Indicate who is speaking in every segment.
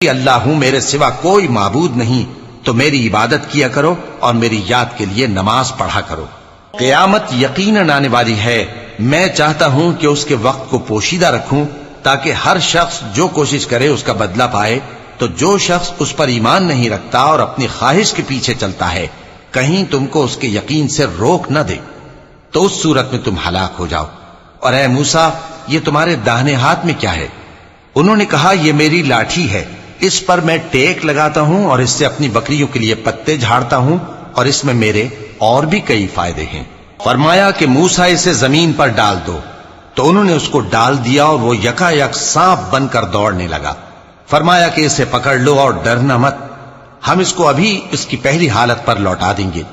Speaker 1: اللہ ہوں، میرے سوا کوئی معبود نہیں، تو میری عبادت کیا کرو اور میری یاد کے لیے نماز پڑھا کرو۔ قیامت یقیناً آنے والی ہے، میں چاہتا ہوں کہ اس کے وقت کو پوشیدہ رکھوں تاکہ ہر شخص جو کوشش کرے اس کا بدلہ پائے۔ تو جو شخص اس پر ایمان نہیں رکھتا اور اپنی خواہش کے پیچھے چلتا ہے، کہیں تم کو اس کے یقین سے روک نہ دے، تو اس صورت میں تم ہلاک ہو جاؤ۔ اور اے موسیٰ، یہ تمہارے داہنے ہاتھ میں کیا ہے؟ انہوں نے کہا، یہ میری لاٹھی ہے، اس پر میں ٹیک لگاتا ہوں اور اس سے اپنی بکریوں کے لیے پتے جھاڑتا ہوں، اور اس میں میرے اور بھی کئی فائدے ہیں۔ فرمایا کہ موسیٰ اسے زمین پر ڈال دو، تو انہوں نے اس کو ڈال دیا اور وہ یکا یک سانپ بن کر دوڑنے لگا۔ فرمایا کہ اسے پکڑ لو اور ڈرنا مت، ہم اس کو ابھی اس کی پہلی حالت پر لوٹا دیں گے،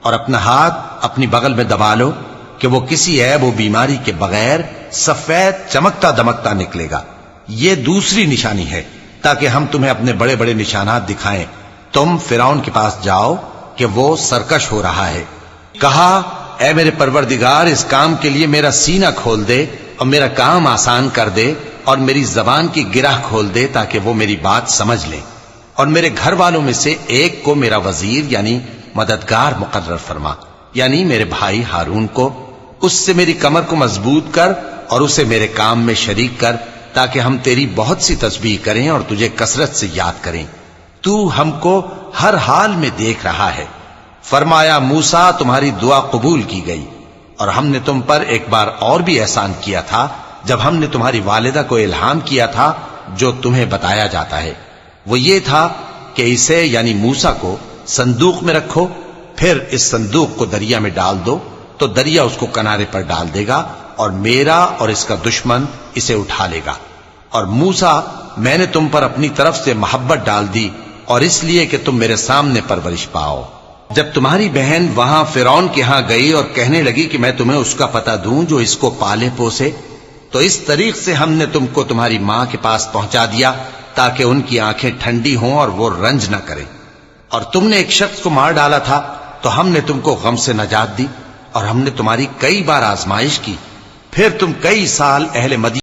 Speaker 1: اور اپنا ہاتھ اپنی بغل میں دبا لو کہ وہ کسی عیب و بیماری کے بغیر سفید چمکتا دمکتا نکلے گا۔ یہ دوسری نشانی ہے تاکہ ہم تمہیں اپنے بڑے بڑے نشانات دکھائیں۔ تم فرعون کے پاس جاؤ کہ وہ سرکش ہو رہا ہے۔ کہا، اے میرے پروردگار، اس کام کے لیے میرا سینہ کھول دے اور میرا کام آسان کر دے، اور میری زبان کی گرہ کھول دے تاکہ وہ میری بات سمجھ لیں، اور میرے گھر والوں میں سے ایک کو میرا وزیر یعنی مددگار مقرر فرما، یعنی میرے بھائی ہارون کو۔ اس سے میری کمر کو مضبوط کر اور اسے میرے کام میں شریک کر، تاکہ ہم تیری بہت سی تسبیح کریں اور تجھے کثرت سے یاد کریں۔ تو ہم کو ہر حال میں دیکھ رہا ہے۔ فرمایا، موسیٰ، تمہاری دعا قبول کی گئی، اور ہم نے تم پر ایک بار اور بھی احسان کیا تھا جب ہم نے تمہاری والدہ کو الہام کیا تھا جو تمہیں بتایا جاتا ہے۔ وہ یہ تھا کہ اسے یعنی موسیٰ کو صندوق میں رکھو، پھر اس صندوق کو دریا میں ڈال دو، تو دریا اس کو کنارے پر ڈال دے گا، اور میرا اور اس کا دشمن اسے اٹھا لے گا۔ اور موسیٰ، میں نے تم پر اپنی طرف سے محبت ڈال دی، اور اس لیے کہ تم میرے سامنے پرورش پاؤ۔ جب تمہاری بہن وہاں فرعون کے ہاں گئی اور کہنے لگی کہ میں تمہیں اس کا پتہ دوں جو اس کو پالے پوسے، تو اس طریق سے ہم نے تم کو تمہاری ماں کے پاس پہنچا دیا تاکہ ان کی آنکھیں ٹھنڈی ہوں اور وہ رنج نہ کریں۔ اور تم نے ایک شخص کو مار ڈالا تھا تو ہم نے تم کو غم سے نجات دی، اور ہم نے تمہاری کئی بار آزمائش کی، پھر تم کئی سال اہل مدینہ